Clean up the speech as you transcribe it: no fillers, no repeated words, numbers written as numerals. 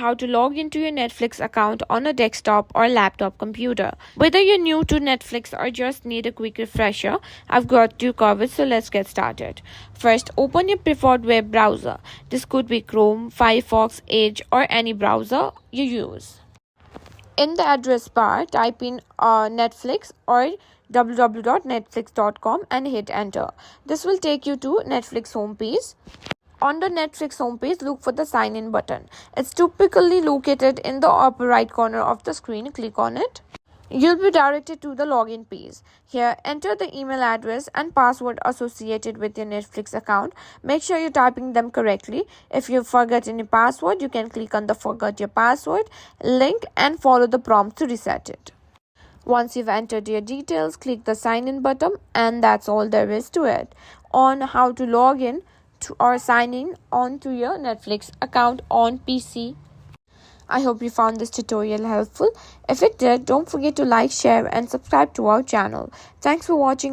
How to log into your Netflix account on a desktop or laptop computer. Whether you're new to Netflix or just need a quick refresher, I've got you covered, so let's get started. First, open your preferred web browser. This could be Chrome, Firefox, Edge, or any browser you use. In the address bar, type in Netflix or www.netflix.com and hit enter. This will take you to Netflix homepage. On the Netflix homepage, look for the sign in button. It's typically located in the upper right corner of the screen. Click on it. You'll be directed to the login page. Here, enter the email address and password associated with your Netflix account. Make sure you're typing them correctly. If you forget any password, you can click on the forgot your password link and follow the prompt to reset it. Once you've entered your details, click the sign in button, and that's all there is to it on how to log in or sign in onto your Netflix account on PC. I hope you found this tutorial helpful. If it did, don't forget to like, share and subscribe to our channel. Thanks for watching.